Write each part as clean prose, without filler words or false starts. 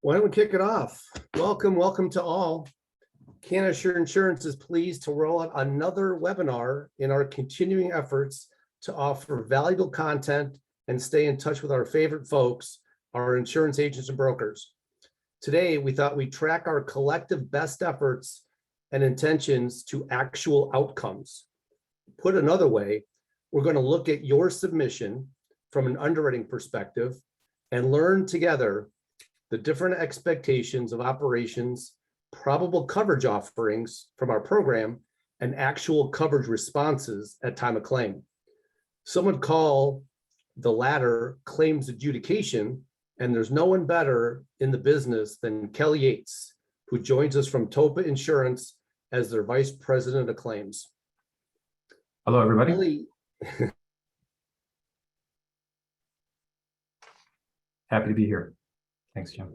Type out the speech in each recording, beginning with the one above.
Why don't we kick it off? Welcome to all. Cannasure Insurance is pleased to roll out another webinar in our continuing efforts to offer valuable content and stay in touch with our favorite folks, our insurance agents and brokers. Today, we thought we'd track our collective best efforts and intentions to actual outcomes. Put another way, we're going to look at your submission from an underwriting perspective and learn together the different expectations of operations, probable coverage offerings from our program, and actual coverage responses at time of claim. Some would call the latter claims adjudication, and there's no one better in the business than Kelly Yates, who joins us from Topa Insurance as their Vice President of Claims. Hello, everybody. Kelly, happy to be here. Thanks, Jim.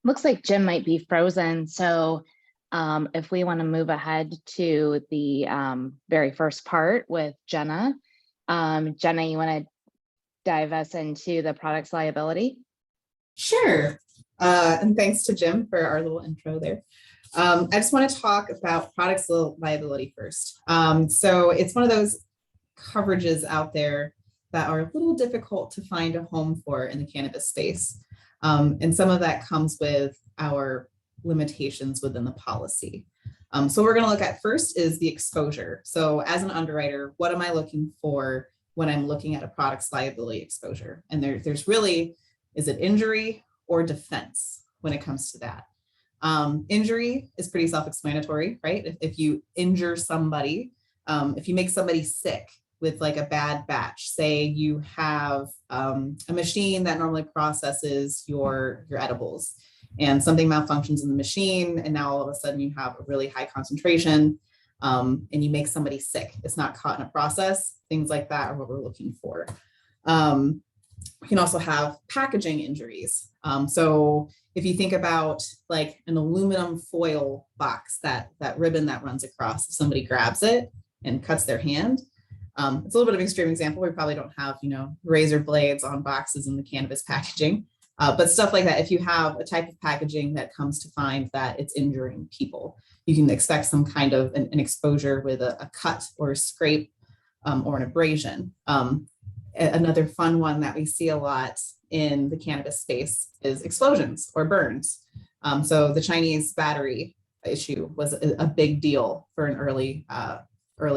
Looks like Jim might be frozen. So if we want to move ahead to the very first part with Jenna. Jenna, you want to dive us into the product's liability? Sure. And thanks to Jim for our little intro there. I just want to talk about products liability first. So it's one of those coverages out there that are a little difficult to find a home for in the cannabis space. And some of that comes with our limitations within the policy. So what we're going to look at first is the exposure. So as an underwriter, what am I looking for when I'm looking at a product's liability exposure? And there's really, is it injury or defense when it comes to that? Injury is pretty self-explanatory, right? If you injure somebody, if you make somebody sick with like a bad batch, say you have a machine that normally processes your edibles and something malfunctions in the machine, and now all of a sudden you have a really high concentration and you make somebody sick. It's not caught in a process. Things like that are what we're looking for. We can also have packaging injuries. So if you think about like an aluminum foil box, that ribbon that runs across, if somebody grabs it and cuts their hand, it's a little bit of an extreme example. We probably don't have, razor blades on boxes in the cannabis packaging, but stuff like that. If you have a type of packaging that comes to find that it's injuring people, you can expect some kind of an exposure with a cut or a scrape or an abrasion. Another fun one that we see a lot in the cannabis space is explosions or burns. So the Chinese battery issue was a big deal for an early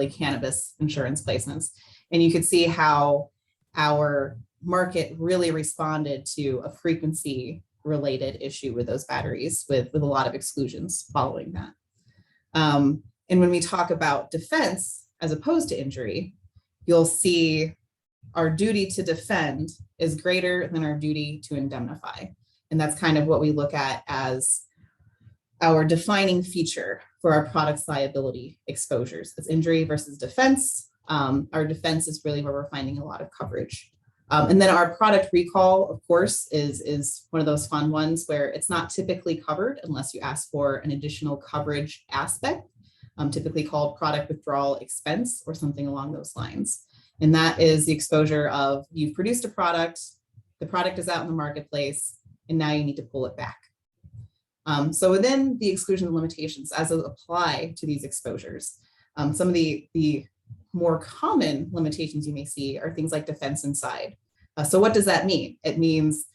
cannabis insurance placements. And you could see how our market really responded to a frequency related issue with those batteries with a lot of exclusions following that. And when we talk about defense as opposed to injury, you'll see our duty to defend is greater than our duty to indemnify. And that's kind of what we look at as our defining feature for our product's liability exposures. It's injury versus defense. Our defense is really where we're finding a lot of coverage. And then our product recall, of course, is one of those fun ones where it's not typically covered unless you ask for an additional coverage aspect, typically called product withdrawal expense or something along those lines. And that is the exposure of you've produced a product, the product is out in the marketplace, and now you need to pull it back. So within the exclusion limitations as it apply to these exposures, some of the more common limitations you may see are things like defense inside. So what does that mean? It means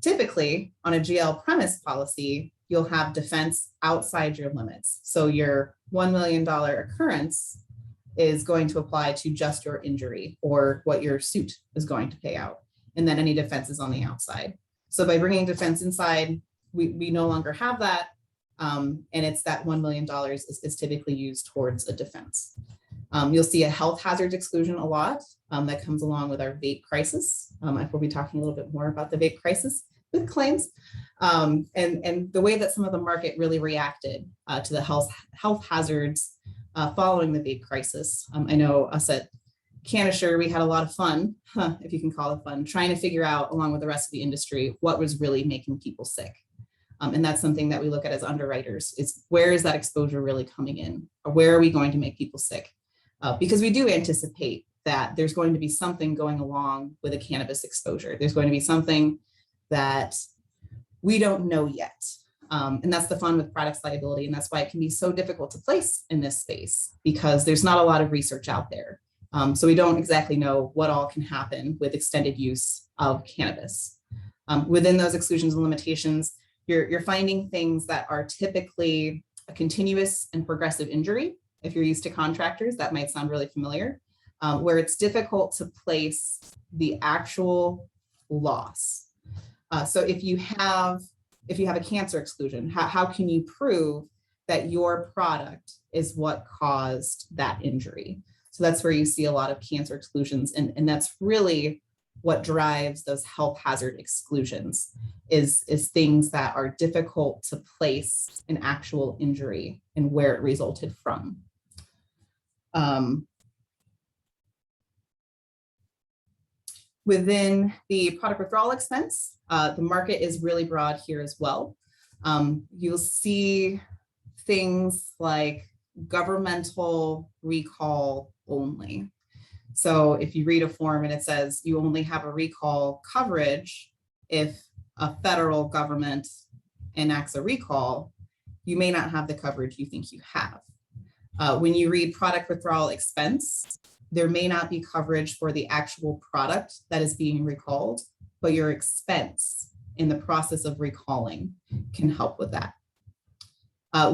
typically on a GL premise policy, you'll have defense outside your limits. So your $1 million occurrence is going to apply to just your injury or what your suit is going to pay out. And then any defense is on the outside. So by bringing defense inside, we no longer have that. And it's that $1 million is typically used towards a defense. You'll see a health hazards exclusion a lot that comes along with our vape crisis. I will be talking a little bit more about the vape crisis with claims and the way that some of the market really reacted to the health hazards following the vape crisis. I know us at Cannasure, we had a lot of fun, if you can call it fun, trying to figure out, along with the rest of the industry, what was really making people sick. And that's something that we look at as underwriters, is where is that exposure really coming in? Or where are we going to make people sick? Because we do anticipate that there's going to be something going along with a cannabis exposure. There's going to be something that we don't know yet. And that's the fun with products liability. And that's why it can be so difficult to place in this space, because there's not a lot of research out there. So we don't exactly know what all can happen with extended use of cannabis. Within those exclusions and limitations, you're finding things that are typically a continuous and progressive injury. If you're used to contractors, that might sound really familiar, where it's difficult to place the actual loss. So if you have a cancer exclusion, how can you prove that your product is what caused that injury? So that's where you see a lot of cancer exclusions. And that's really what drives those health hazard exclusions is things that are difficult to place an actual injury and where it resulted from. Within the product withdrawal expense, the market is really broad here as well. You'll see things like governmental recall only. So if you read a form and it says you only have a recall coverage if a federal government enacts a recall, you may not have the coverage you think you have. When you read product withdrawal expense, there may not be coverage for the actual product that is being recalled, but your expense in the process of recalling can help with that.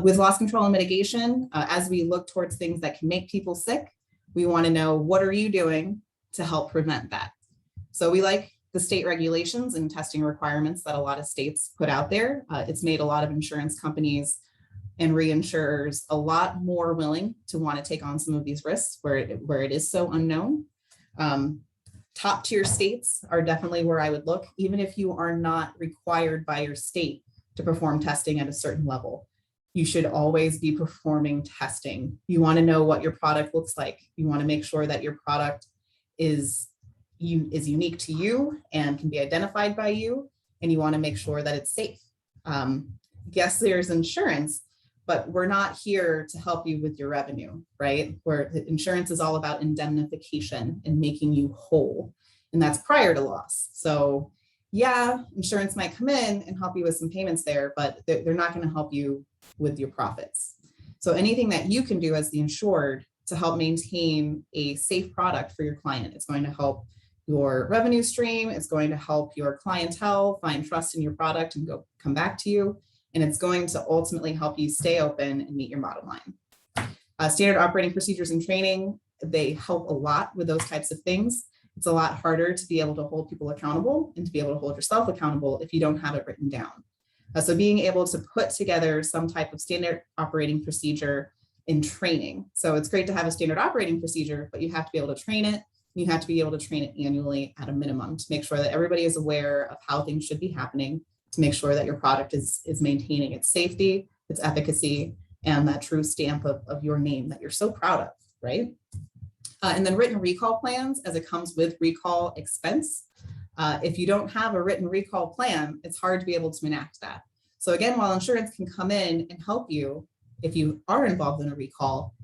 With loss control and mitigation, as we look towards things that can make people sick, we want to know, what are you doing to help prevent that? So we like the state regulations and testing requirements that a lot of states put out there. It's made a lot of insurance companies and reinsurers a lot more willing to want to take on some of these risks where it is so unknown. Top tier states are definitely where I would look, even if you are not required by your state to perform testing at a certain level. You should always be performing testing. You want to know what your product looks like. You want to make sure that your product is unique to you and can be identified by you, and you want to make sure that it's safe. Yes, there's insurance, but we're not here to help you with your revenue, right? Where insurance is all about indemnification and making you whole, and that's prior to loss. So yeah, insurance might come in and help you with some payments there, but they're not going to help you with your profits. So anything that you can do as the insured to help maintain a safe product for your client, it's going to help your revenue stream. It's going to help your clientele find trust in your product and come back to you. And it's going to ultimately help you stay open and meet your bottom line. Standard operating procedures and training, they help a lot with those types of things. It's a lot harder to be able to hold people accountable and to be able to hold yourself accountable if you don't have it written down. So being able to put together some type of standard operating procedure in training. So it's great to have a standard operating procedure, but you have to be able to train it. You have to be able to train it annually at a minimum to make sure that everybody is aware of how things should be happening, to make sure that your product is maintaining its safety, its efficacy, and that true stamp of your name that you're so proud of, right? And then written recall plans, as it comes with recall expense. If you don't have a written recall plan, it's hard to be able to enact that. So again, while insurance can come in and help you, if you are involved in a recall,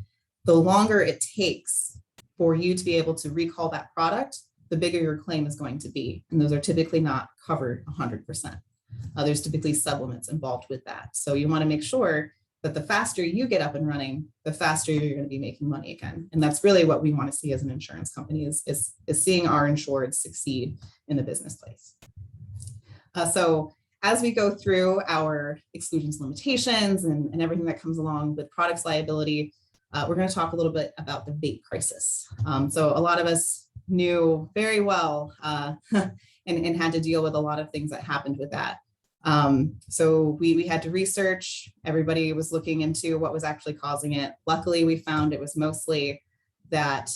the longer it takes for you to be able to recall that product, the bigger your claim is going to be. And those are typically not covered 100%. There's typically supplements involved with that. So you want to make sure that the faster you get up and running, the faster you're going to be making money again. And that's really what we want to see as an insurance company is seeing our insured succeed in the business place. So as we go through our exclusions limitations and everything that comes along with products liability, we're going to talk a little bit about the vape crisis. So a lot of us knew very well and had to deal with a lot of things that happened with that. So we had to research. Everybody was looking into what was actually causing it. Luckily, we found it was mostly that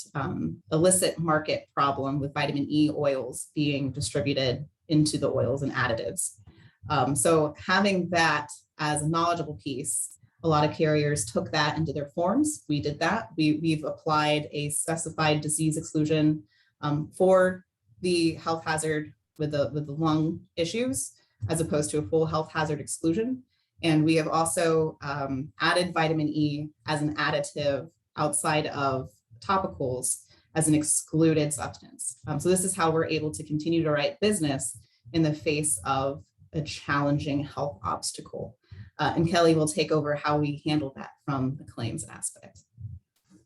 illicit market problem with vitamin E oils being distributed into the oils and additives. So having that as a knowledgeable piece, a lot of carriers took that into their forms. We did that. We've applied a specified disease exclusion for the health hazard with the lung issues, as opposed to a full health hazard exclusion. And we have also added vitamin E as an additive outside of topicals as an excluded substance. So this is how we're able to continue to write business in the face of a challenging health obstacle. And Kelly will take over how we handle that from the claims aspect.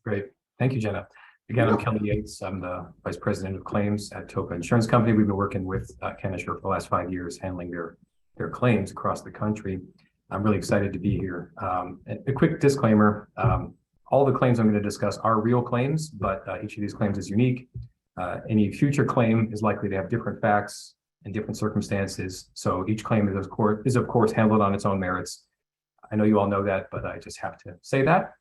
Great. Thank you, Jenna. Again, I'm Kelly Yates. I'm the Vice President of Claims at Topa Insurance Company. We've been working with Cannasure for the last 5 years, handling their claims across the country. I'm really excited to be here. A quick disclaimer, all the claims I'm going to discuss are real claims, but each of these claims is unique. Any future claim is likely to have different facts and different circumstances. So each claim is of course handled on its own merits. I know you all know that, but I just have to say that.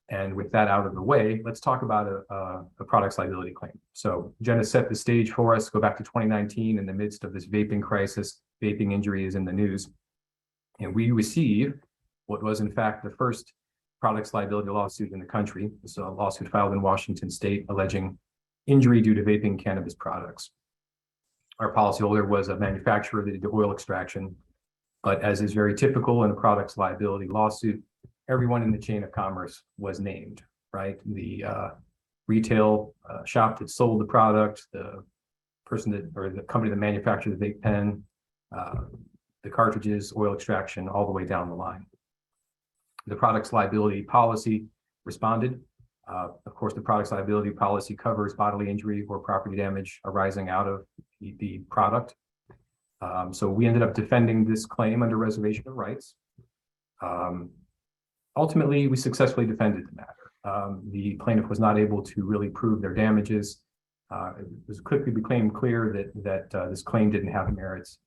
And with that out of the way, let's talk about a products liability claim. So Jenna set the stage for us. Go back to 2019 in the midst of this vaping crisis. Vaping injury is in the news. And we receive what was in fact the first products liability lawsuit in the country. It's a lawsuit filed in Washington state alleging injury due to vaping cannabis products. Our policyholder was a manufacturer that did oil extraction, but as is very typical in a products liability lawsuit, everyone in the chain of commerce was named, right? The retail shop that sold the product, the person that, or the company that manufactured the vape pen, the cartridges, oil extraction, all the way down the line. The products liability policy responded. Of course, the products liability policy covers bodily injury or property damage arising out of the product. So we ended up defending this claim under reservation of rights. Ultimately, we successfully defended the matter. The plaintiff was not able to really prove their damages. It was quickly became clear that this claim didn't have merits,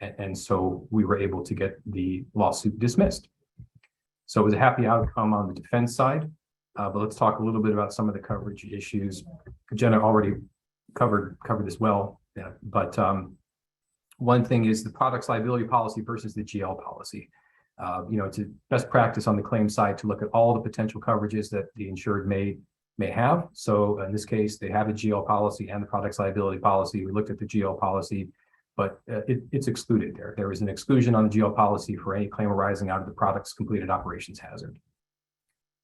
and so we were able to get the lawsuit dismissed. So it was a happy outcome on the defense side, but let's talk a little bit about some of the coverage issues. Jenna already covered this well, yeah, but one thing is the products liability policy versus the GL policy. It's a best practice on the claim side to look at all the potential coverages that the insured may have. So in this case, they have a GL policy and the products liability policy. We looked at the GL policy, but it's excluded there. There is an exclusion on the GL policy for any claim arising out of the product's completed operations hazard.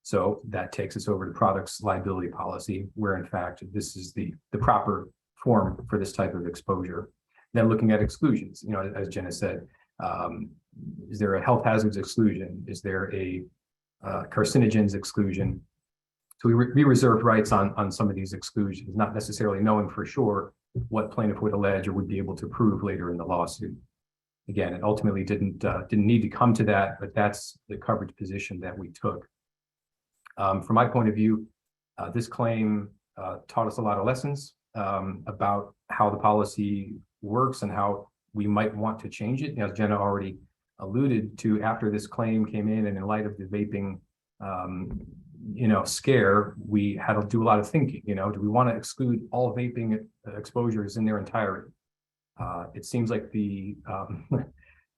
So that takes us over to products liability policy, where in fact, this is the proper form for this type of exposure. Then looking at exclusions, as Jenna said, is there a health hazards exclusion? Is there a carcinogens exclusion? So we reserved rights on some of these exclusions, not necessarily knowing for sure what plaintiff would allege or would be able to prove later in the lawsuit. Again, it ultimately didn't need to come to that, but that's the coverage position that we took. From my point of view, this claim taught us a lot of lessons about how the policy works and how we might want to change it. As Jenna already alluded to, after this claim came in and in light of the vaping scare, we had to do a lot of thinking. Do we want to exclude all vaping exposures in their entirety? It seems like the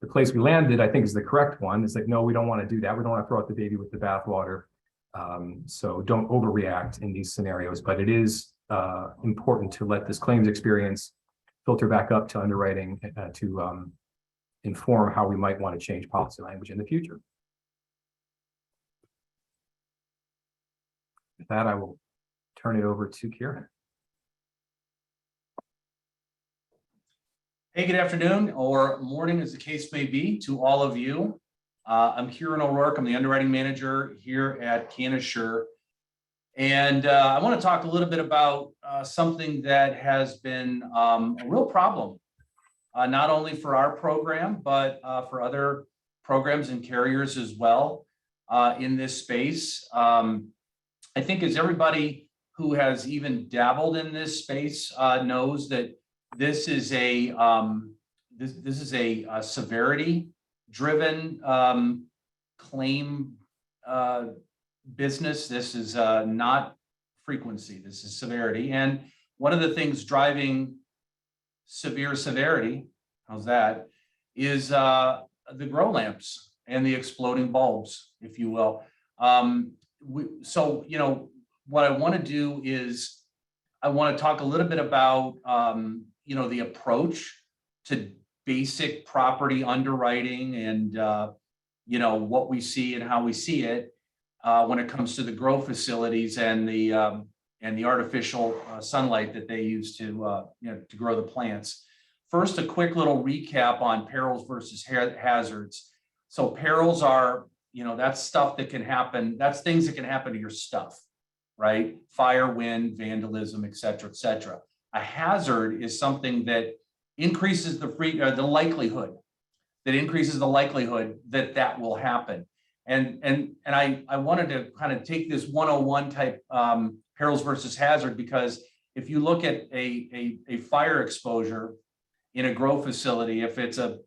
place we landed, I think, is the correct one. It's like, no, we don't want to do that. We don't want to throw out the baby with the bathwater. So don't overreact in these scenarios, but it is important to let this claims experience filter back up to underwriting to inform how we might want to change policy language in the future. With that, I will turn it over to Kieran. Hey, good afternoon or morning, as the case may be, to all of you. I'm Kieran O'Rourke. I'm the underwriting manager here at Cannasure. And I want to talk a little bit about something that has been a real problem, not only for our program, but for other programs and carriers as well in this space. I think as everybody who has even dabbled in this space knows that this is a severity-driven claim business. This is not frequency. This is severity. And one of the things driving severe severity, how's that, is the grow lamps and the exploding bulbs, if you will. So, you know, what I want to do is I want to talk a little bit about, you know, the approach to basic property underwriting and, you know, what we see and how we see it when it comes to the grow facilities and the artificial sunlight that they use to, you know, to grow the plants. First, a quick little recap on perils versus hazards. So perils are, you know, that's stuff that can happen. That's things that can happen to your stuff, right? Fire, wind, vandalism, et cetera, et cetera. A hazard is something that increases the likelihood, that that will happen. And I wanted to kind of take this 101 type perils versus hazard, because if you look at a fire exposure in a grow facility, if it's a,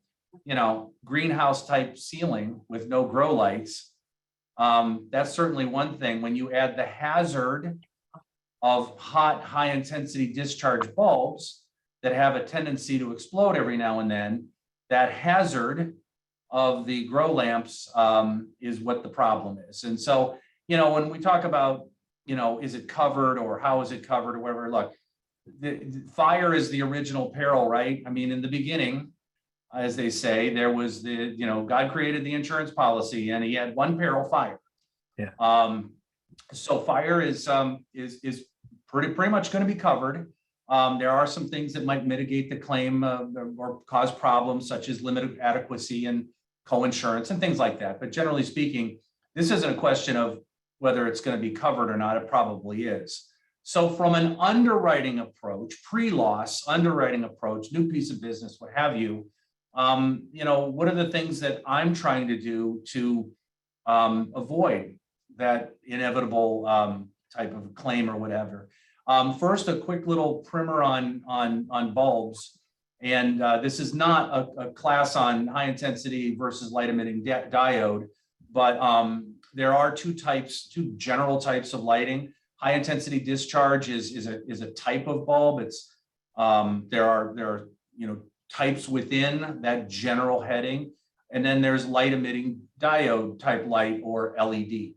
you know, greenhouse type ceiling with no grow lights, that's certainly one thing. When you add the hazard of hot, high intensity discharge bulbs that have a tendency to explode every now and then, that hazard of the grow lamps is what the problem is. And so, you know, when we talk about, you know, is it covered or how is it covered or whatever, look, the fire is the original peril, right? I mean, in the beginning, as they say, there was you know, God created the insurance policy and he had one peril, fire. Yeah. So fire is pretty much going to be covered. There are some things that might mitigate the claim or cause problems, such as limited adequacy and co-insurance and things like that. But generally speaking, this isn't a question of whether it's going to be covered or not. It probably is. So from an underwriting approach, pre-loss underwriting approach, new piece of business, what have you, you know, what are the things that I'm trying to do to avoid that inevitable type of claim or whatever? First, a quick little primer on bulbs. And this is not a class on high intensity versus light emitting diode, but there are two general types of lighting. High intensity discharge is a type of bulb. It's there are you know, types within that general heading, and then there's light emitting diode type light, or LED.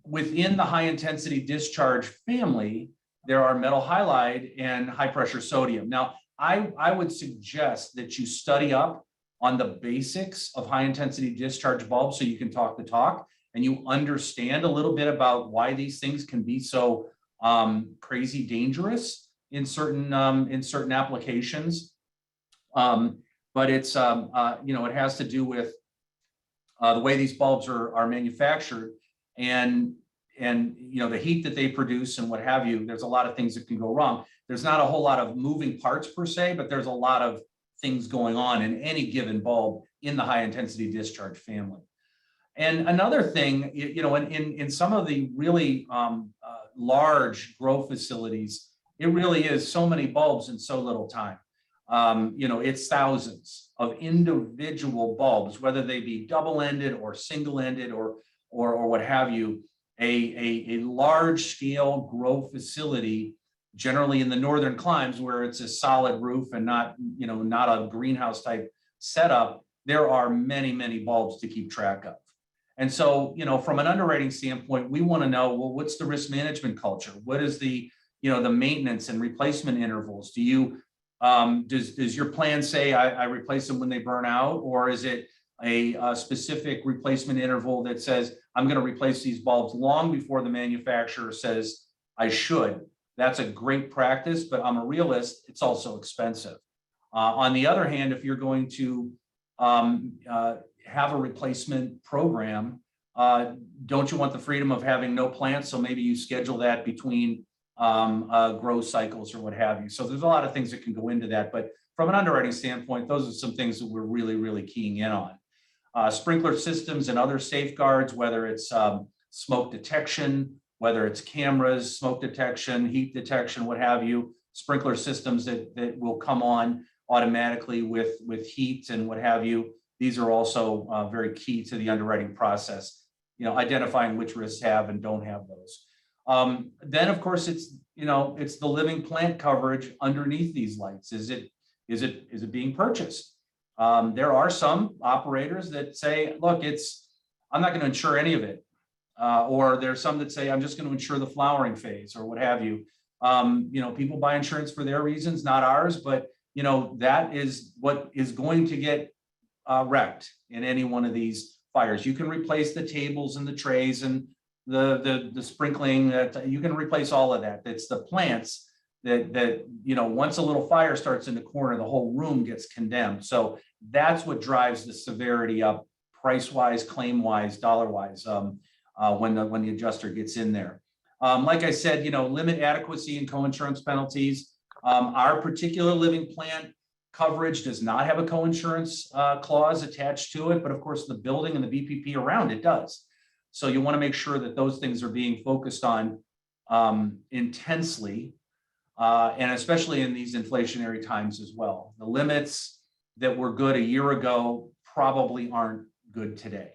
Within the high intensity discharge family, there are metal halide and high pressure sodium. Now, I would suggest that you study up on the basics of high intensity discharge bulbs so you can talk the talk and you understand a little bit about why these things can be so crazy dangerous in certain applications. But it's you know, it has to do with the way these bulbs are manufactured and you know, the heat that they produce and what have you. There's a lot of things that can go wrong. There's not a whole lot of moving parts per se, but there's a lot of things going on in any given bulb in the high intensity discharge family. And another thing, you know, in some of the really large grow facilities, it really is so many bulbs in so little time. You know, it's thousands of individual bulbs, whether they be double-ended or single-ended or what have you. A large scale grow facility, generally in the northern climes where it's a solid roof and not, you know, not a greenhouse type setup, there are many bulbs to keep track of. And so, you know, from an underwriting standpoint, we want to know, well, what's the risk management culture? What is the, you know, the maintenance and replacement intervals? Do you, does your plan say I replace them when they burn out? Or is it a specific replacement interval that says, I'm going to replace these bulbs long before the manufacturer says I should? That's a great practice, but I'm a realist. It's also expensive. On the other hand, if you're going to have a replacement program, don't you want the freedom of having no plants? So maybe you schedule that between grow cycles or what have you. So there's a lot of things that can go into that. But from an underwriting standpoint, those are some things that we're really keying in on. Sprinkler systems and other safeguards, whether it's smoke detection, whether it's cameras, smoke detection, heat detection, what have you, sprinkler systems that will come on automatically with heat and what have you. These are also very key to the underwriting process, you know, identifying which risks have and don't have those. Then, of course, it's the living plant coverage underneath these lights. Is it being purchased? There are some operators that say, look, I'm not going to insure any of it. Or there's some that say, I'm just going to insure the flowering phase or what have you. People buy insurance for their reasons, not ours, but that is what is going to get wrecked in any one of these fires. You can replace the tables and the trays and the sprinkling, that you can replace all of that. It's the plants that once a little fire starts in the corner, the whole room gets condemned. So that's what drives the severity up, price wise, claim wise, dollar wise, when the adjuster gets in there. Like I said, limit adequacy and co-insurance penalties. Our particular living plant coverage does not have a co-insurance clause attached to it, but of course the building and the BPP around it does. So you want to make sure that those things are being focused on intensely, and especially in these inflationary times as well. The limits that were good a year ago probably aren't good today.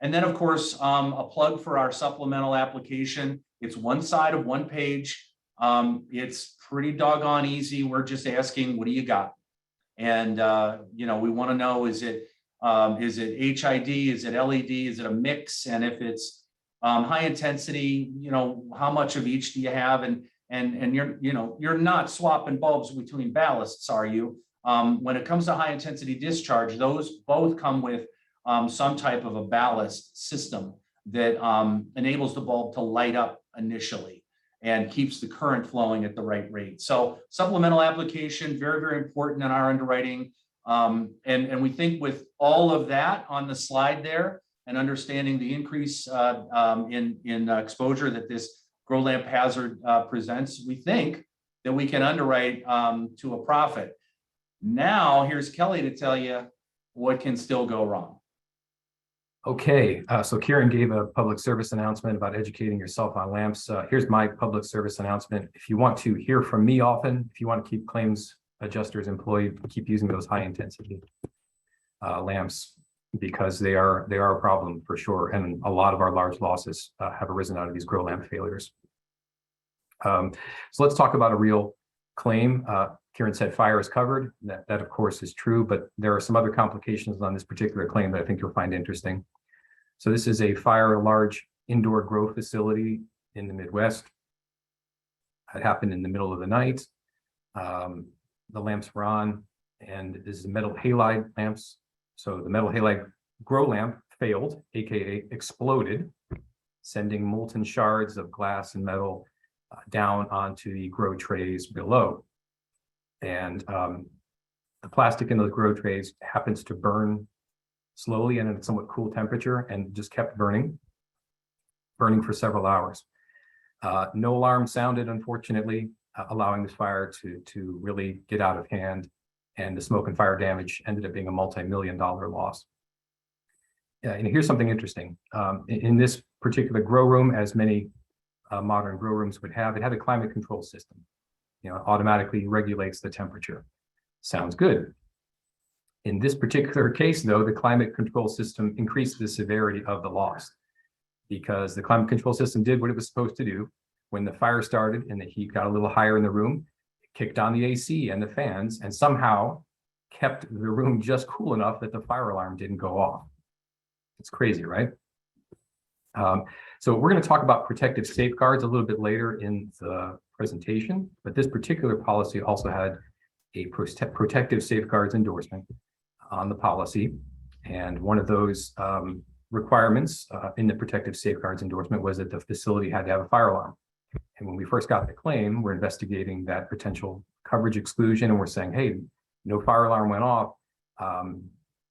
And then, of course, a plug for our supplemental application. It's one side of one page. It's pretty doggone easy. We're just asking, what do you got? And, we want to know, is it HID? Is it LED? Is it a mix? And if it's high intensity, how much of each do you have? And you're not swapping bulbs between ballasts, are you? When it comes to high intensity discharge, those both come with some type of a ballast system that enables the bulb to light up initially and keeps the current flowing at the right rate. So supplemental application, very, very important in our underwriting. And we think with all of that on the slide there and understanding the increase in exposure that this grow lamp hazard presents, we think that we can underwrite to a profit. Now, here's Kelly to tell you what can still go wrong. Okay, so Kieran gave a public service announcement about educating yourself on lamps. Here's my public service announcement. If you want to hear from me often, if you want to keep claims adjusters employed, keep using those high intensity lamps, because they are a problem for sure. And a lot of our large losses have arisen out of these grow lamp failures. So let's talk about a real claim. Kieran said fire is covered. That of course is true, but there are some other complications on this particular claim that I think you'll find interesting. So this is a fire in a large indoor grow facility in the Midwest. It happened in the middle of the night. The lamps were on, and this is metal halide lamps. So the metal halide grow lamp failed, aka exploded, sending molten shards of glass and metal down onto the grow trays below. And the plastic in those grow trays happens to burn slowly and at a somewhat cool temperature, and just kept burning for several hours. No alarm sounded, unfortunately, allowing this fire to really get out of hand. And the smoke and fire damage ended up being a multi-million-dollar loss. And here's something interesting. In this particular grow room, as many modern grow rooms would have, it had a climate control system. It automatically regulates the temperature. Sounds good. In this particular case, though, the climate control system increased the severity of the loss, because the climate control system did what it was supposed to do. When the fire started and the heat got a little higher in the room, it kicked on the AC and the fans and somehow kept the room just cool enough that the fire alarm didn't go off. It's crazy, right? So we're going to talk about protective safeguards a little bit later in the presentation, but this particular policy also had a protective safeguards endorsement on the policy. And one of those requirements in the protective safeguards endorsement was that the facility had to have a fire alarm. And when we first got the claim, we're investigating that potential coverage exclusion, and we're saying, hey, no fire alarm went off.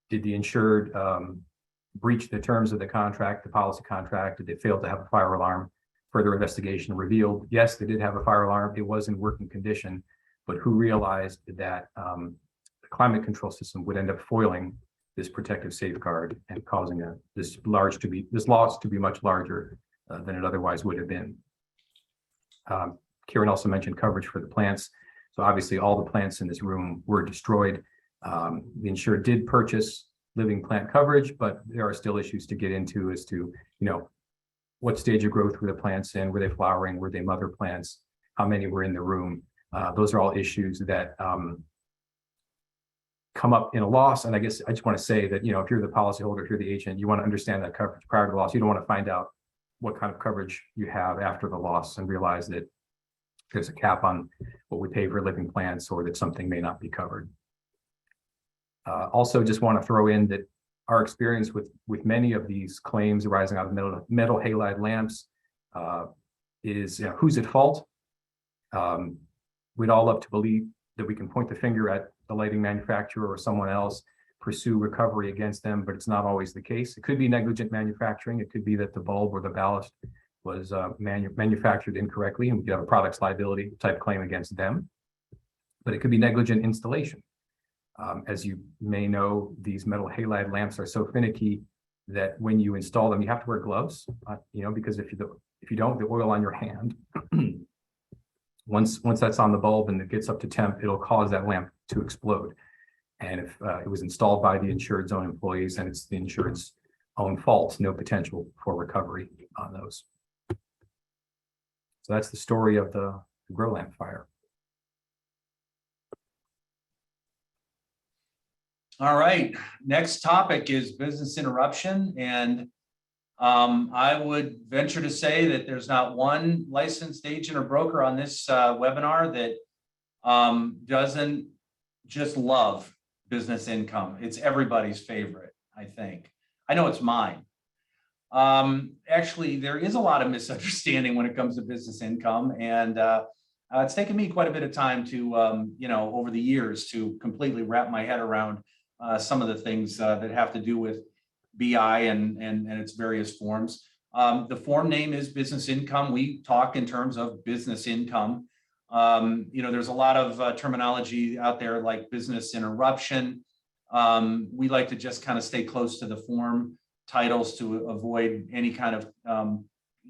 Did the insured breach the terms of the contract, the policy contract? Did they fail to have a fire alarm? Further investigation revealed, yes, they did have a fire alarm. It was in working condition, but who realized that the climate control system would end up foiling this protective safeguard and causing this loss to be much larger than it otherwise would have been. Kieran also mentioned coverage for the plants. So obviously all the plants in this room were destroyed. The insured did purchase living plant coverage, but there are still issues to get into as to, what stage of growth were the plants in? Were they flowering? Were they mother plants? How many were in the room? Those are all issues that come up in a loss. And I guess I just want to say that, if you're the policyholder, if you're the agent, you want to understand that coverage prior to the loss. You don't want to find out what kind of coverage you have after the loss and realize that there's a cap on what we pay for living plants or that something may not be covered. Also, just want to throw in that our experience with many of these claims arising out of metal halide lamps is who's at fault. We'd all love to believe that we can point the finger at the lighting manufacturer or someone else, pursue recovery against them, but it's not always the case. It could be negligent manufacturing. It could be that the bulb or the ballast was manufactured incorrectly, and we could have a products liability type claim against them. But it could be negligent installation. As you may know, these metal halide lamps are so finicky that when you install them, you have to wear gloves, because if you don't, the oil on your hand, once that's on the bulb and it gets up to temp, it'll cause that lamp to explode. And if it was installed by the insured's own employees, and it's the insured's own fault, no potential for recovery on those. So that's the story of the grow lamp fire. All right, next topic is business interruption. And I would venture to say that there's not one licensed agent or broker on this webinar that doesn't just love business income. It's everybody's favorite, I think. I know it's mine. Actually, there is a lot of misunderstanding when it comes to business income. And it's taken me quite a bit of time to, over the years to completely wrap my head around some of the things that have to do with BI and its various forms. The form name is business income. We talk in terms of business income. There's a lot of terminology out there like business interruption. We like to just kind of stay close to the form titles to avoid any kind of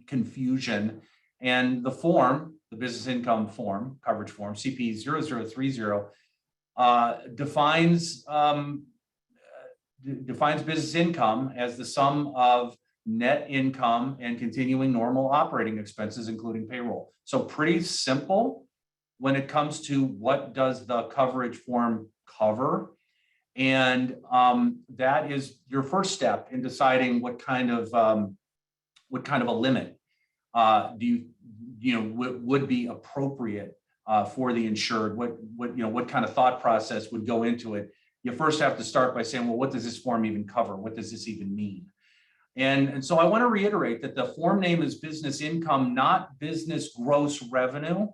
confusion. And the form, the business income form, coverage form, CP 0030, defines business income as the sum of net income and continuing normal operating expenses, including payroll. So pretty simple when it comes to what does the coverage form cover. And that is your first step in deciding what kind of a limit would be appropriate for the insured. What kind of thought process would go into it? You first have to start by saying, well, what does this form even cover? What does this even mean? And so I want to reiterate that the form name is business income, not business gross revenue.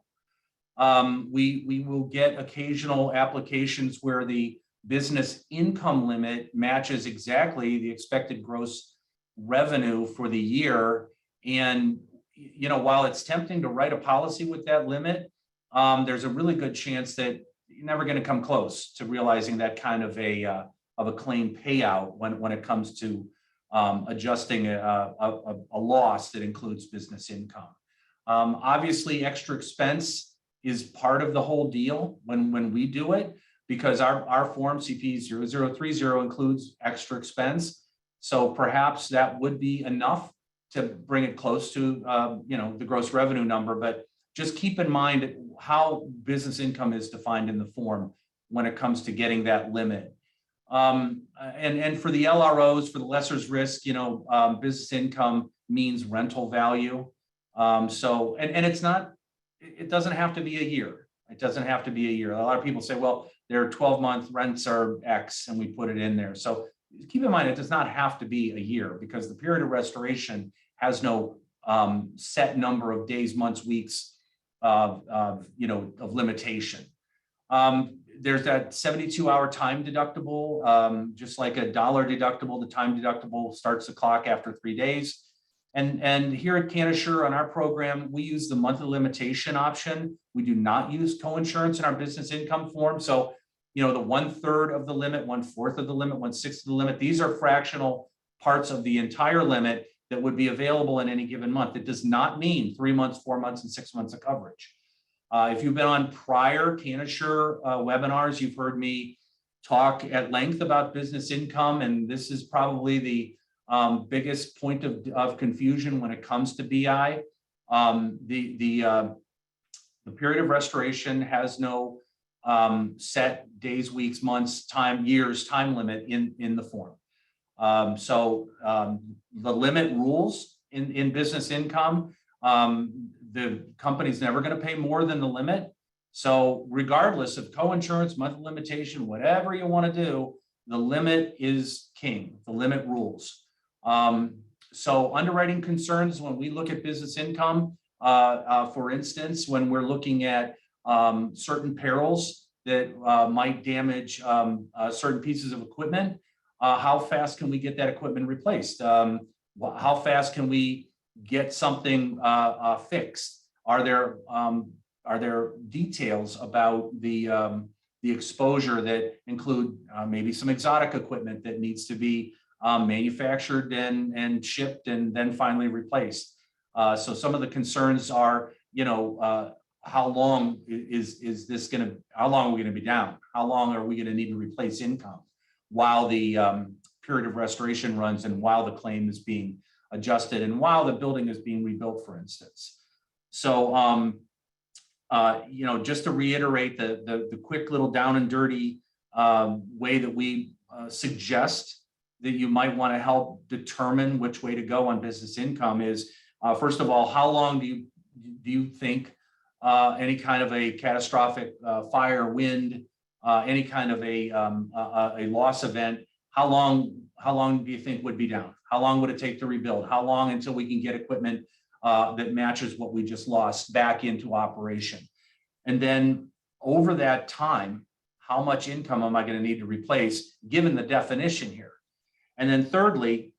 We will get occasional applications where the business income limit matches exactly the expected gross revenue for the year. And, while it's tempting to write a policy with that limit, there's a really good chance that you're never going to come close to realizing that kind of a claim payout when it comes to adjusting a loss that includes business income. Obviously, extra expense is part of the whole deal when we do it, because our form CP 0030 includes extra expense. So perhaps that would be enough to bring it close to the gross revenue number. But just keep in mind how business income is defined in the form when it comes to getting that limit. And for the LROs, for the lesser's risk, business income means rental value. So it doesn't have to be a year. It doesn't have to be a year. A lot of people say, well, their 12-month rents are X and we put it in there. So keep in mind, it does not have to be a year, because the period of restoration has no set number of days, months, weeks of limitation. There's that 72-hour time deductible, just like a $1 deductible. The time deductible starts the clock after 3 days. And here at Cannasure on our program, we use the monthly limitation option. We do not use co-insurance in our business income form. So, the 1/3 of the limit, 1/4 of the limit, 1/6 of the limit, these are fractional parts of the entire limit that would be available in any given month. It does not mean 3 months, 4 months, and 6 months of coverage. If you've been on prior Cannasure webinars, you've heard me talk at length about business income, and this is probably the biggest point of confusion when it comes to BI. The period of restoration has no set days, weeks, months, time, years, time limit in the form. The limit rules in business income, the company's never going to pay more than the limit. So regardless of co-insurance, monthly limitation, whatever you want to do, the limit is king, the limit rules. So underwriting concerns, when we look at business income, for instance, when we're looking at certain perils that might damage certain pieces of equipment, how fast can we get that equipment replaced? How fast can we get something fixed? Are there details about the exposure that include maybe some exotic equipment that needs to be manufactured and shipped and then finally replaced? So some of the concerns are, how long is this going to? How long are we going to be down? How long are we going to need to replace income while the period of restoration runs and while the claim is being adjusted and while the building is being rebuilt, for instance? So, just to reiterate the quick little down and dirty way that we suggest that you might want to help determine which way to go on business income is, first of all, how long do you think any kind of a catastrophic fire, wind, any kind of a loss event, how long do you think would be down? How long would it take to rebuild? How long until we can get equipment that matches what we just lost back into operation? And then over that time, how much income am I going to need to replace given the definition here? And then thirdly,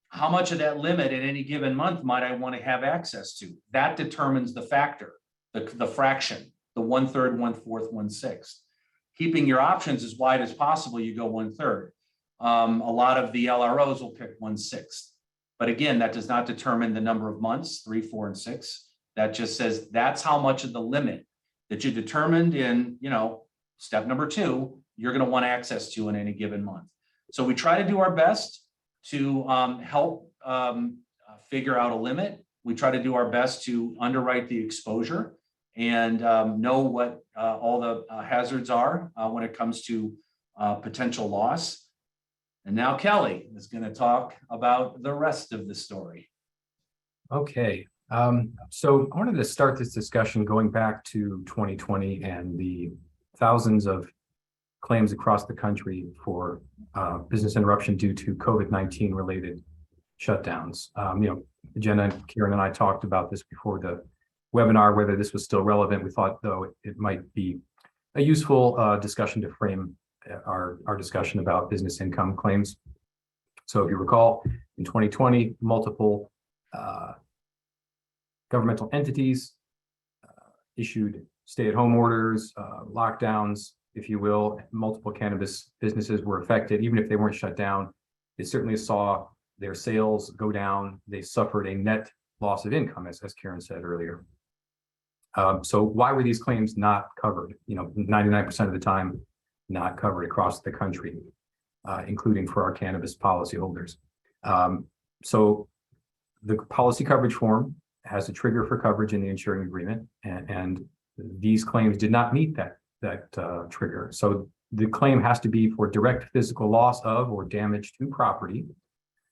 how much of that limit in any given month might I want to have access to? That determines the factor, the fraction, the 1/3, 1/4, 1/6. Keeping your options as wide as possible, you go 1/3. A lot of the LROs will pick 1/6. But again, that does not determine the number of months, 3, 4, and 6. That just says that's how much of the limit that you determined in, step number 2, you're going to want access to in any given month. So we try to do our best to help figure out a limit. We try to do our best to underwrite the exposure and know what all the hazards are when it comes to potential loss. And now Kelly is going to talk about the rest of the story. Okay, so I wanted to start this discussion going back to 2020 and the thousands of claims across the country for business interruption due to COVID-19 related shutdowns. Jenna, Kieran, and I talked about this before the webinar, whether this was still relevant. We thought, though, it might be a useful discussion to frame our discussion about business income claims. So if you recall, in 2020, multiple governmental entities issued stay-at-home orders, lockdowns, if you will. Multiple cannabis businesses were affected. Even if they weren't shut down, they certainly saw their sales go down. They suffered a net loss of income, as Kieran said earlier. So why were these claims not covered? 99% of the time, not covered across the country, including for our cannabis policyholders. So the policy coverage form has a trigger for coverage in the insuring agreement, and these claims did not meet that trigger. So the claim has to be for direct physical loss of or damage to property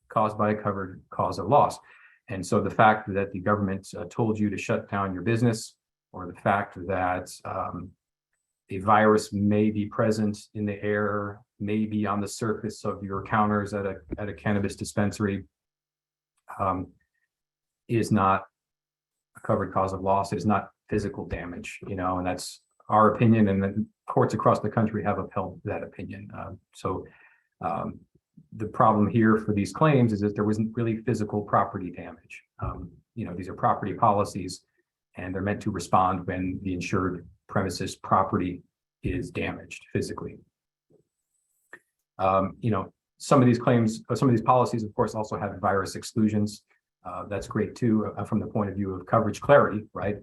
caused by a covered cause of loss. And so the fact that the government told you to shut down your business, or the fact that a virus may be present in the air, may be on the surface of your counters at a cannabis dispensary, is not a covered cause of loss. It is not physical damage, and that's our opinion, and the courts across the country have upheld that opinion. So the problem here for these claims is that there wasn't really physical property damage. These are property policies, and they're meant to respond when the insured premises property is damaged physically. Some of these claims, some of these policies, of course, also have virus exclusions. That's great too, from the point of view of coverage clarity, right?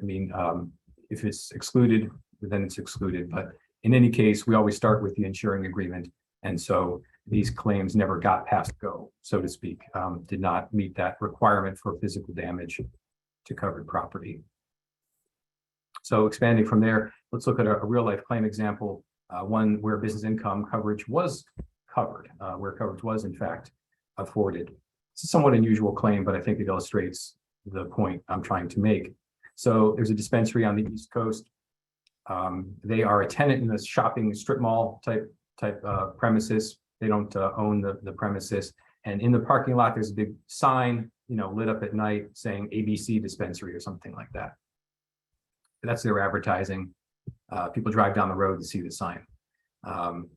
If it's excluded, then it's excluded. But in any case, we always start with the insuring agreement. And so these claims never got past go, so to speak, did not meet that requirement for physical damage to covered property. So expanding from there, let's look at a real life claim example, one where business income coverage was covered, where coverage was in fact afforded. It's a somewhat unusual claim, but I think it illustrates the point I'm trying to make. So there's a dispensary on the East Coast. They are a tenant in a shopping strip mall type premises. They don't own the premises. And in the parking lot, there's a big sign, lit up at night saying ABC dispensary or something like that. That's their advertising. People drive down the road to see the sign. And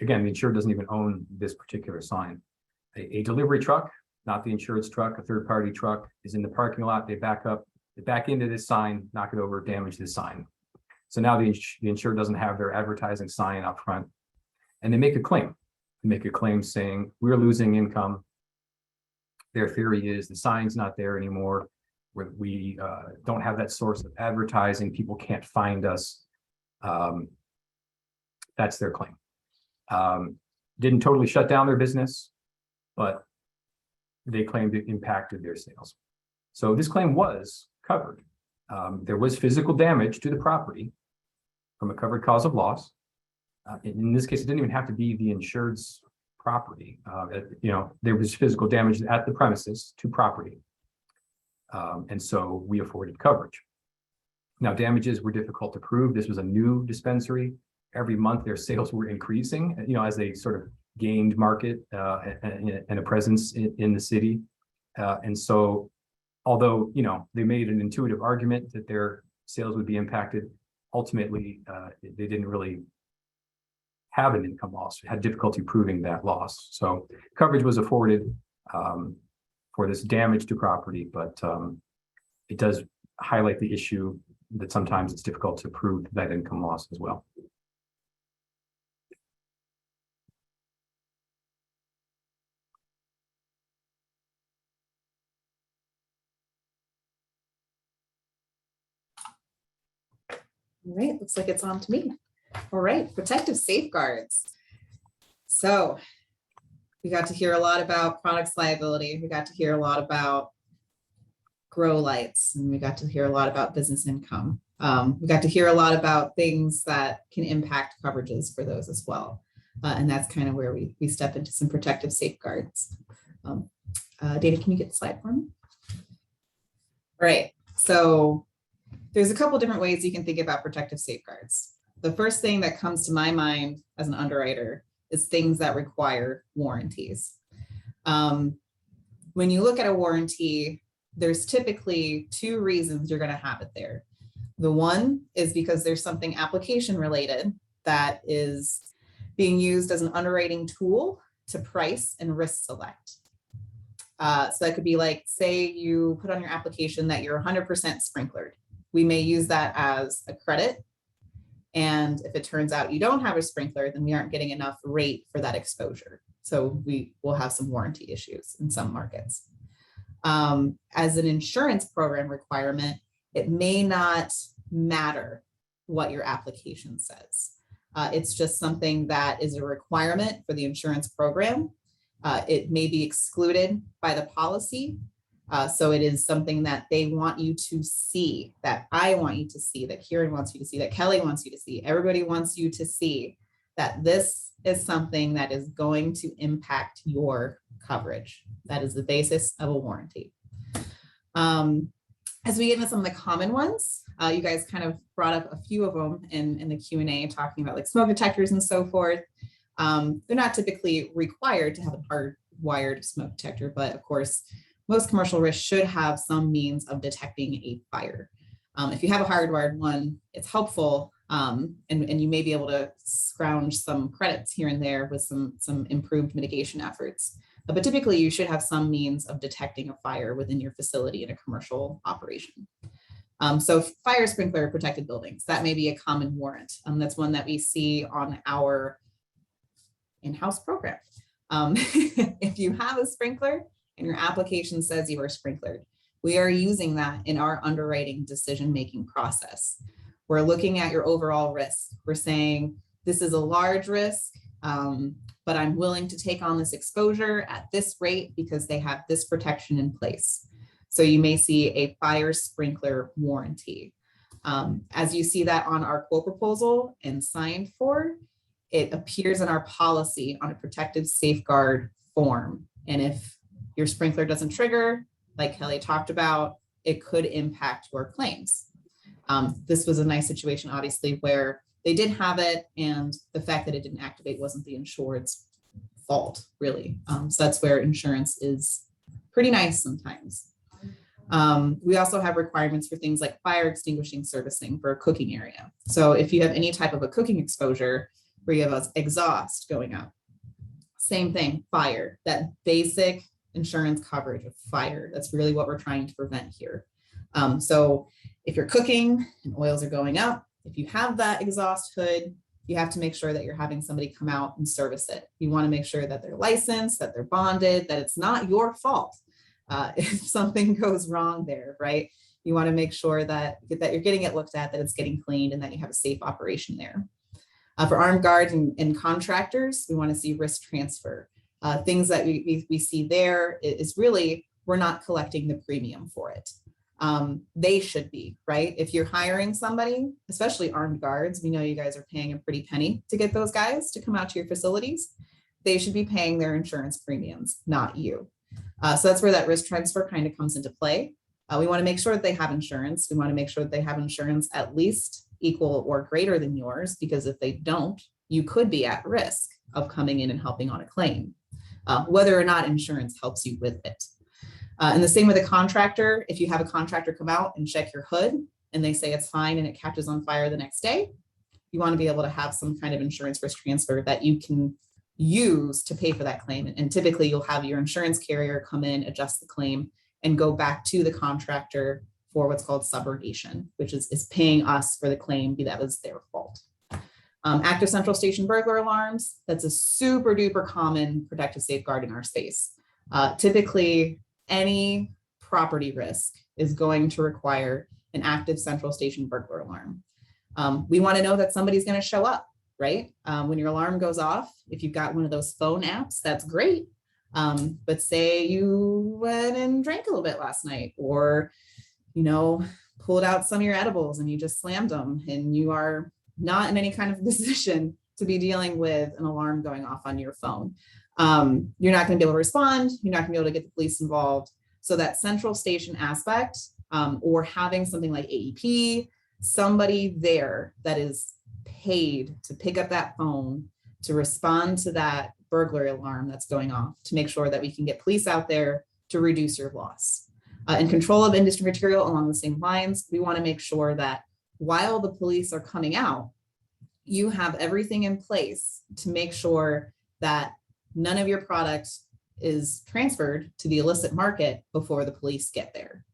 again, the insured doesn't even own this particular sign. A delivery truck, not the insured's truck, a third-party truck, is in the parking lot. They back up, they back into this sign, knock it over, damage the sign. So now the insured doesn't have their advertising sign up front, and they make a claim. They make a claim saying, we're losing income. Their theory is the sign's not there anymore. We don't have that source of advertising. People can't find us. That's their claim. Didn't totally shut down their business, but they claimed it impacted their sales. So this claim was covered. There was physical damage to the property from a covered cause of loss. In this case, it didn't even have to be the insured's property. There was physical damage at the premises to property. And so we afforded coverage. Now, damages were difficult to prove. This was a new dispensary. Every month their sales were increasing, as they sort of gained market and a presence in the city. And so, although, they made an intuitive argument that their sales would be impacted, ultimately, they didn't really have an income loss, had difficulty proving that loss. So coverage was afforded for this damage to property, but it does highlight the issue that sometimes it's difficult to prove that income loss as well. All right, looks like it's on to me. All right, protective safeguards. So we got to hear a lot about products liability. We got to hear a lot about grow lights, and we got to hear a lot about business income. We got to hear a lot about things that can impact coverages for those as well. And that's kind of where we step into some protective safeguards. Dana, can you get the slide for me? All right, so there's a couple different ways you can think about protective safeguards. The first thing that comes to my mind as an underwriter is things that require warranties. When you look at a warranty, there's typically two reasons you're going to have it there. The one is because there's something application related that is being used as an underwriting tool to price and risk select. So that could be like, say you put on your application that you're 100% sprinklered. We may use that as a credit. And if it turns out you don't have a sprinkler, then we aren't getting enough rate for that exposure. So we will have some warranty issues in some markets. As an insurance program requirement, it may not matter what your application says. It's just something that is a requirement for the insurance program. It may be excluded by the policy. So it is something that they want you to see, that I want you to see, that Kieran wants you to see, that Kelly wants you to see. Everybody wants you to see that this is something that is going to impact your coverage. That is the basis of a warranty. As we get into some of the common ones, you guys kind of brought up a few of them in the Q&A, talking about like smoke detectors and so forth. They're not typically required to have a hardwired smoke detector, but of course, most commercial risks should have some means of detecting a fire. If you have a hardwired one, it's helpful, and you may be able to scrounge some credits here and there with some improved mitigation efforts. But typically, you should have some means of detecting a fire within your facility in a commercial operation. So fire sprinkler protected buildings, that may be a common warrant. That's one that we see on our in-house program. If you have a sprinkler, and your application says you are sprinklered, we are using that in our underwriting decision-making process. We're looking at your overall risk. We're saying this is a large risk. but I'm willing to take on this exposure at this rate because they have this protection in place. So you may see a fire sprinkler warranty. As you see that on our quote proposal and signed for, it appears in our policy on a protective safeguard form. And if your sprinkler doesn't trigger, like Kelly talked about, it could impact your claims. This was a nice situation, obviously, where they did have it, and the fact that it didn't activate wasn't the insured's fault, really. So that's where insurance is pretty nice sometimes. We also have requirements for things like fire extinguishing servicing for a cooking area. So if you have any type of a cooking exposure where you have exhaust going up, same thing, fire, that basic insurance coverage of fire. That's really what we're trying to prevent here. So if you're cooking and oils are going up, if you have that exhaust hood, you have to make sure that you're having somebody come out and service it. You want to make sure that they're licensed, that they're bonded, that it's not your fault. If something goes wrong there, right? You want to make sure that you're getting it looked at, that it's getting cleaned, and that you have a safe operation there. For armed guards and contractors, we want to see risk transfer. Things that we see there is really, we're not collecting the premium for it. They should be, right? If you're hiring somebody, especially armed guards, we know you guys are paying a pretty penny to get those guys to come out to your facilities. They should be paying their insurance premiums, not you. So that's where that risk transfer kind of comes into play. We want to make sure that they have insurance. We want to make sure that they have insurance at least equal or greater than yours, because if they don't, you could be at risk of coming in and helping on a claim, whether or not insurance helps you with it. And the same with a contractor. If you have a contractor come out and check your hood and they say it's fine and it catches on fire the next day, you want to be able to have some kind of insurance risk transfer that you can use to pay for that claim. And typically you'll have your insurance carrier come in, adjust the claim, and go back to the contractor for what's called subrogation, which is paying us for the claim that was their fault. Active central station burglar alarms, that's a super duper common protective safeguard in our space. Typically, any property risk is going to require an active central station burglar alarm. We want to know that somebody's going to show up, right? When your alarm goes off, if you've got one of those phone apps, that's great. But say you went and drank a little bit last night, or, pulled out some of your edibles and you just slammed them, and you are not in any kind of position to be dealing with an alarm going off on your phone. You're not going to be able to respond. You're not going to be able to get the police involved. So that central station aspect, or having something like AEP, somebody there that is paid to pick up that phone, to respond to that burglary alarm that's going off, to make sure that we can get police out there to reduce your loss. And control of industry material along the same lines, we want to make sure that while the police are coming out, you have everything in place to make sure that none of your product is transferred to the illicit market before the police get there.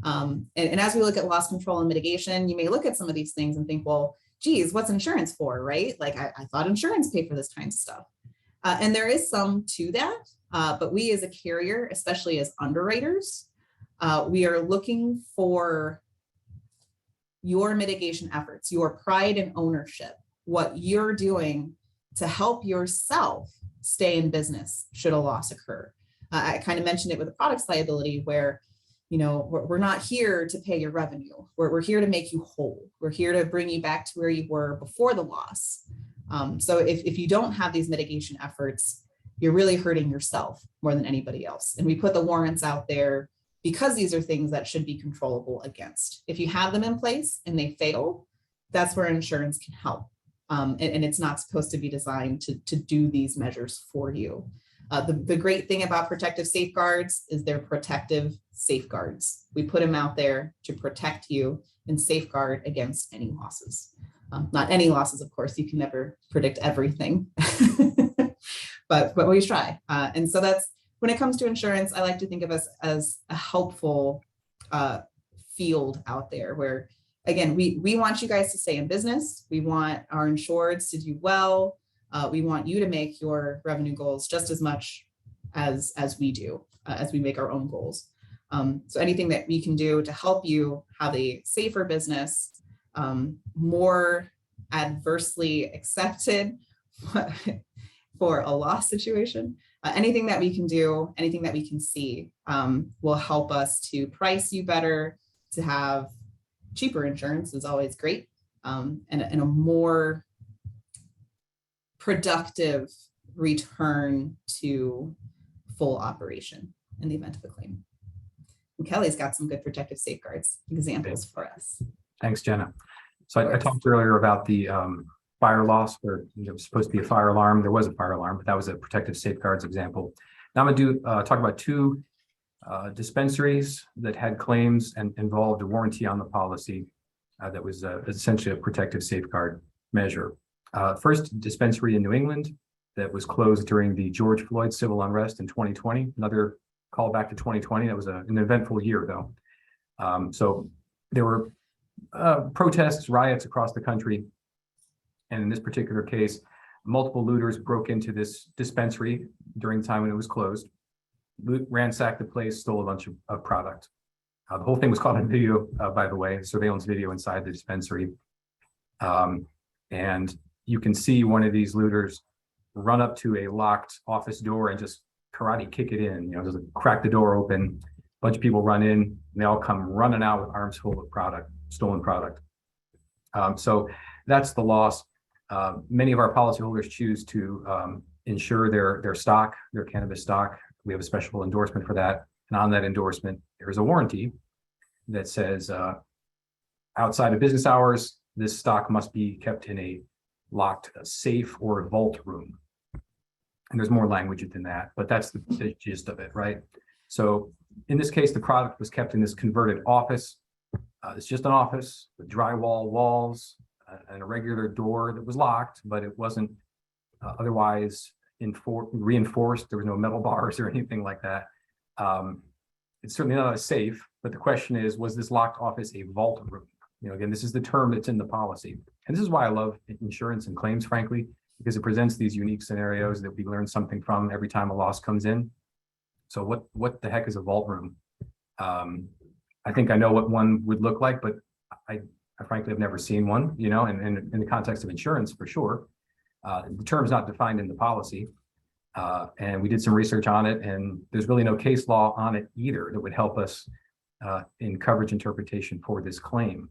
And as we look at loss control and mitigation, you may look at some of these things and think, well, geez, what's insurance for, right? Like I thought insurance paid for this kind of stuff. And there is some to that, but we as a carrier, especially as underwriters, we are looking for your mitigation efforts, your pride and ownership, what you're doing to help yourself stay in business should a loss occur. I kind of mentioned it with the products liability, where we're not here to pay your revenue. We're here to make you whole. We're here to bring you back to where you were before the loss. So if you don't have these mitigation efforts, you're really hurting yourself more than anybody else. And we put the warrants out there because these are things that should be controllable against. If you have them in place and they fail, that's where insurance can help. And it's not supposed to be designed to do these measures for you. The great thing about protective safeguards is they're protective safeguards. We put them out there to protect you and safeguard against any losses. Not any losses, of course, you can never predict everything, but we try. And so that's, when it comes to insurance, I like to think of us as a helpful field out there where, again, we want you guys to stay in business. We want our insureds to do well. We want you to make your revenue goals just as much as we do, as we make our own goals. So anything that we can do to help you have a safer business, more adversely accepted, for a loss situation. Anything that we can do, anything that we can see will help us to price you better, to have cheaper insurance is always great, and a more productive return to full operation in the event of a claim. And Kelly's got some good protective safeguards examples for us. Thanks, Jenna. So I talked earlier about the fire loss where there was supposed to be a fire alarm. There was a fire alarm, but that was a protective safeguards example. Now I'm going to talk about two dispensaries that had claims and involved a warranty on the policy that was essentially a protective safeguard measure. First dispensary in New England that was closed during the George Floyd civil unrest in 2020. Another call back to 2020. That was an eventful year though. So there were protests, riots across the country. And in this particular case, multiple looters broke into this dispensary during the time when it was closed, ransacked the place, stole a bunch of product. The whole thing was caught on video, by the way, surveillance video inside the dispensary. And you can see one of these looters run up to a locked office door and just karate kick it in, just crack the door open. A bunch of people run in, and they all come running out with arms full of product, stolen product. So that's the loss. Many of our policyholders choose to insure their stock, their cannabis stock. We have a special endorsement for that. And on that endorsement, there's a warranty that says outside of business hours, this stock must be kept in a locked safe or a vault room. And there's more language than that, but that's the gist of it, right? So in this case, the product was kept in this converted office. It's just an office with drywall walls and a regular door that was locked, but it wasn't otherwise reinforced. There was no metal bars or anything like that. It's certainly not a safe, but the question is, was this locked office a vault room? Again, this is the term that's in the policy. And this is why I love insurance and claims, frankly, because it presents these unique scenarios that we learn something from every time a loss comes in. So what the heck is a vault room? I think I know what one would look like, but I frankly have never seen one, and in the context of insurance, for sure. The term is not defined in the policy. And we did some research on it, and there's really no case law on it either that would help us in coverage interpretation for this claim.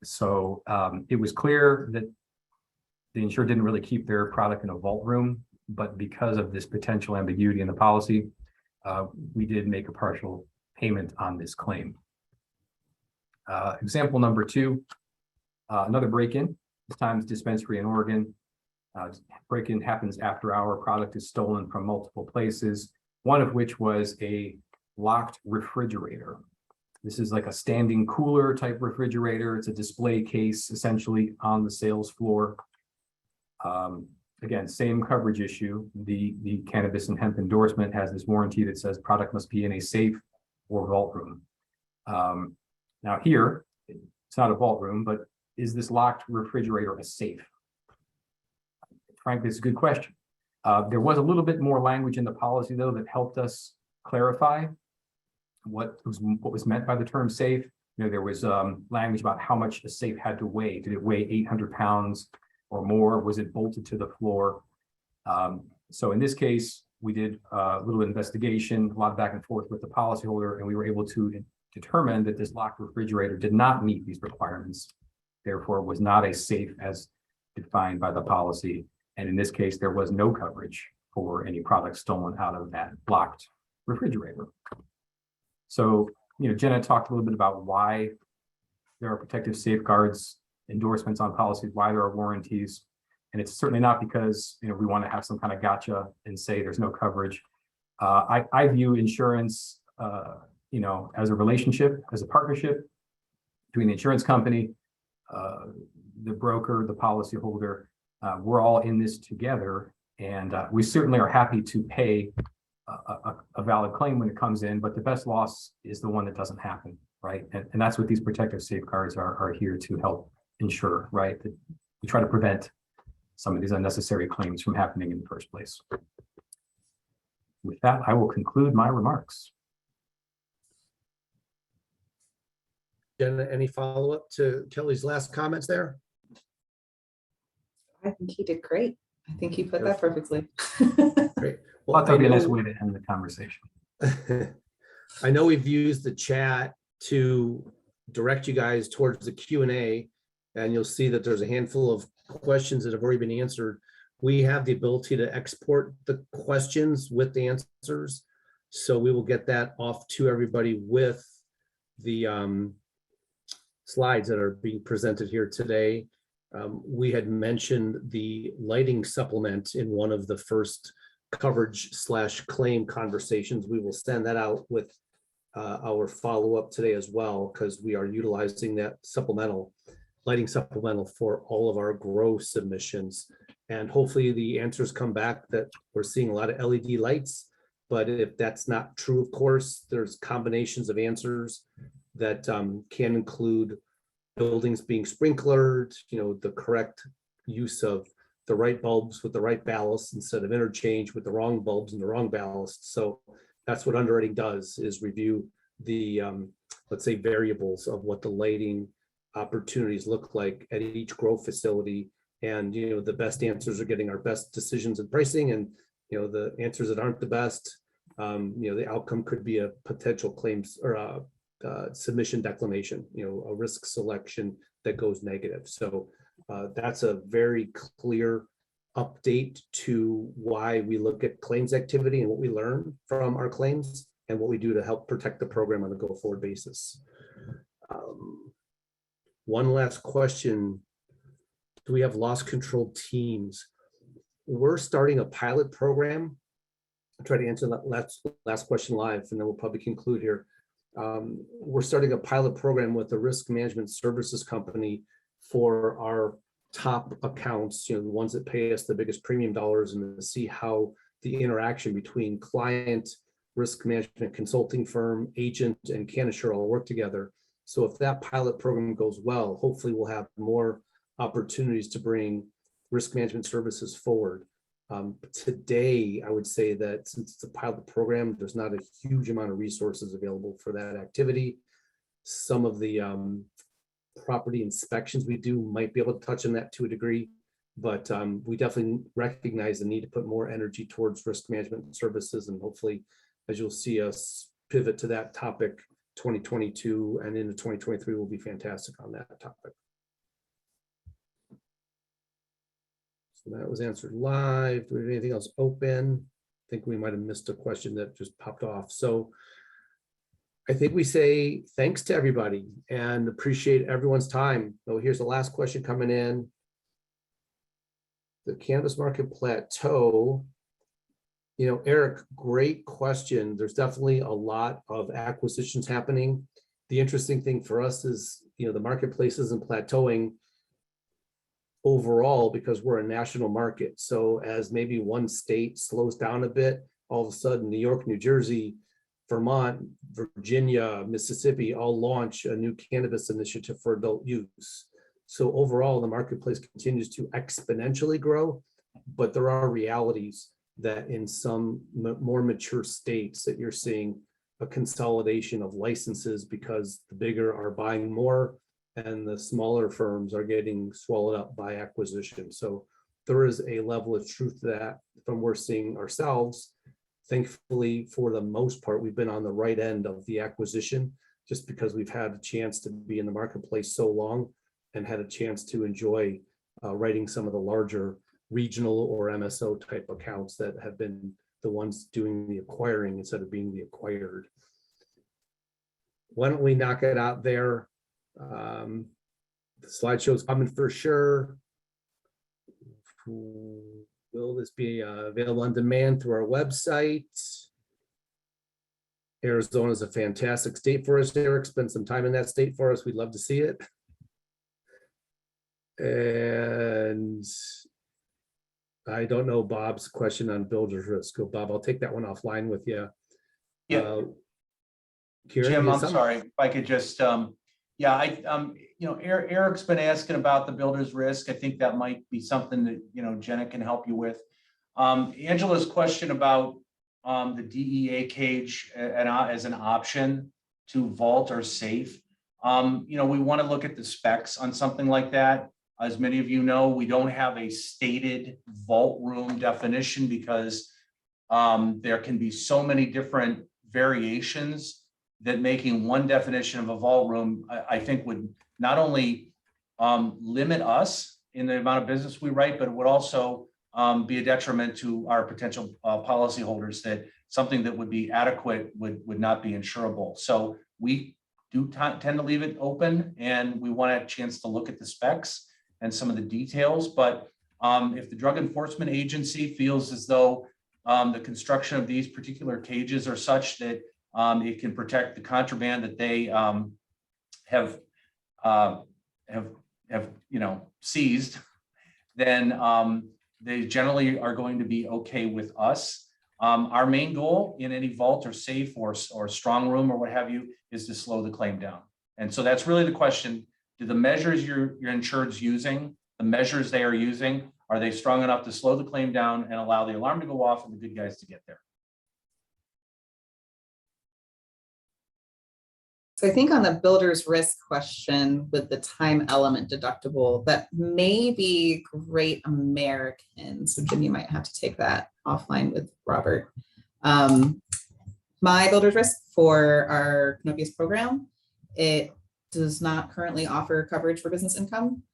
So it was clear that the insured didn't really keep their product in a vault room, but because of this potential ambiguity in the policy, we did make a partial payment on this claim. Example number two, another break-in, this time's dispensary in Oregon. Break-in happens after our product is stolen from multiple places, one of which was a locked refrigerator. This is like a standing cooler type refrigerator. It's a display case essentially on the sales floor. Again, same coverage issue. The cannabis and hemp endorsement has this warranty that says product must be in a safe or vault room. Now here, it's not a vault room, but is this locked refrigerator a safe? Frankly, it's a good question. There was a little bit more language in the policy, though, that helped us clarify what was meant by the term safe. There was language about how much a safe had to weigh. Did it weigh 800 pounds or more? Was it bolted to the floor? So in this case, we did a little investigation, a lot of back and forth with the policyholder, and we were able to determine that this locked refrigerator did not meet these requirements, therefore was not a safe as defined by the policy. And in this case, there was no coverage for any product stolen out of that locked refrigerator. So, Jenna talked a little bit about why there are protective safeguards, endorsements on policies, why there are warranties. And it's certainly not because, we want to have some kind of gotcha and say there's no coverage. I view insurance, as a relationship, as a partnership between the insurance company, the broker, the policyholder. We're all in this together, and we certainly are happy to pay a valid claim when it comes in, but the best loss is the one that doesn't happen, right? And that's what these protective safeguards are here to help ensure, right? That we try to prevent some of these unnecessary claims from happening in the first place. With that, I will conclude my remarks. Jenna, any follow-up to Kelly's last comments there? I think he did great. I think you put that perfectly. Great. Well, Well, that'd be a nice way to end the conversation. I know we've used the chat to direct you guys towards the Q&A, and you'll see that there's a handful of questions that have already been answered. We have the ability to export the questions with the answers. So we will get that off to everybody with the slides that are being presented here today. We had mentioned the lighting supplement in one of the first coverage/claim conversations. We will send that out with our follow-up today as well, because we are utilizing that lighting supplemental for all of our gross submissions. And hopefully the answers come back that we're seeing a lot of LED lights. But if that's not true, of course, there's combinations of answers that can include buildings being sprinklered, the correct use of the right bulbs with the right ballast instead of interchange with the wrong bulbs and the wrong ballast. So that's what underwriting does, is review the, let's say, variables of what the lighting opportunities look like at each grow facility. And, the best answers are getting our best decisions in pricing, and, the answers that aren't the best, the outcome could be a potential claims or a submission declination, a risk selection that goes negative. So that's a very clear update to why we look at claims activity and what we learn from our claims and what we do to help protect the program on a go-forward basis. One last question. Do we have loss control teams? We're starting a pilot program. I'll try to answer that last question live, and then we'll probably conclude here. We're starting a pilot program with the risk management services company for our top accounts, the ones that pay us the biggest premium dollars, and to see how the interaction between client, risk management consulting firm, agent, and Cannasure all work together. So if that pilot program goes well, hopefully we'll have more opportunities to bring risk management services forward. Today, I would say that since it's a pilot program, there's not a huge amount of resources available for that activity. Some of the property inspections we do might be able to touch on that to a degree, but we definitely recognize the need to put more energy towards risk management services. And hopefully, as you'll see us pivot to that topic, 2022 and into 2023 will be fantastic on that topic. So that was answered live. Do we have anything else open? I think we might have missed a question that just popped off. So I think we say thanks to everybody and appreciate everyone's time. So here's the last question coming in. The cannabis market plateau. Eric, great question. There's definitely a lot of acquisitions happening. The interesting thing for us is, the marketplace isn't plateauing overall because we're a national market. So as maybe one state slows down a bit, all of a sudden New York, New Jersey, Vermont, Virginia, Mississippi all launch a new cannabis initiative for adult use. So overall, the marketplace continues to exponentially grow, but there are realities that in some more mature states that you're seeing a consolidation of licenses because the bigger are buying more and the smaller firms are getting swallowed up by acquisition. So there is a level of truth to that from we're seeing ourselves. Thankfully, for the most part, we've been on the right end of the acquisition just because we've had a chance to be in the marketplace so long and had a chance to enjoy writing some of the larger regional or MSO type accounts that have been the ones doing the acquiring instead of being the acquired. Why don't we knock it out there? The slideshow's coming for sure. Will this be available on demand through our website? Arizona is a fantastic state for us, Eric. Spend some time in that state for us. We'd love to see it. And I don't know Bob's question on builder's risk. So Bob, I'll take that one offline with you. Yeah. Kieran, Jim, you I'm have sorry, if I could just, Eric's been asking about the builder's risk. I think that might be something that, Jenna can help you with. Angela's question about the DEA cage as an option to vault or safe. We want to look at the specs on something like that. As many of you know, we don't have a stated vault room definition because there can be so many different variations that making one definition of a vault room, I think would not only limit us in the amount of business we write, but it would also be a detriment to our potential policyholders that something that would be adequate would not be insurable. So we do tend to leave it open, and we want a chance to look at the specs and some of the details. But if the Drug Enforcement Agency feels as though the construction of these particular cages are such that it can protect the contraband that they have seized, then they generally are going to be okay with us. Our main goal in any vault or safe or strong room or what have you is to slow the claim down. And so that's really the question. Do the measures your insured's using, the measures they are using, are they strong enough to slow the claim down and allow the alarm to go off and the good guys to get there? So I think on the builder's risk question with the time element deductible, that may be Great American. So Jim, you might have to take that offline with Robert. My builder's risk for our Canopius program, it does not currently offer coverage for business income.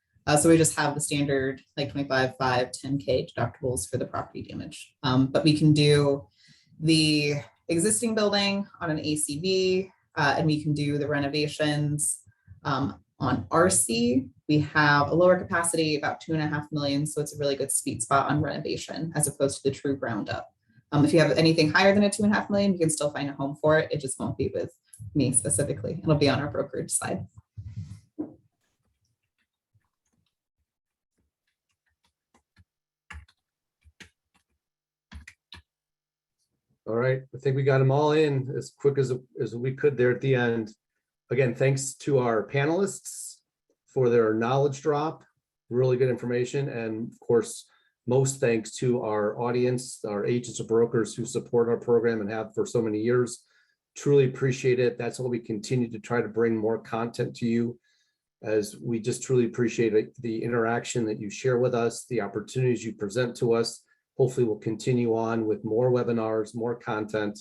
So we just have the standard like 25, 5, 10K deductibles for the property damage. But we can do the existing building on an ACV, and we can do the renovations. On RC, we have a lower capacity, about 2.5 million. So it's a really good sweet spot on renovation as opposed to the true ground up. If you have anything higher than a 2.5 million, you can still find a home for it. It just won't be with me specifically. It'll be on our brokerage side. All right, I think we got them all in as quick as we could there at the end. Again, thanks to our panelists for their knowledge drop, really good information. And of course, most thanks to our audience, our agents or brokers who support our program and have for so many years. Truly appreciate it. That's why we continue to try to bring more content to you, as we just truly appreciate the interaction that you share with us, the opportunities you present to us. Hopefully we'll continue on with more webinars, more content,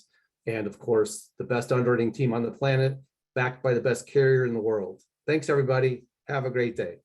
and of course, the best underwriting team on the planet, backed by the best carrier in the world. Thanks, everybody. Have a great day.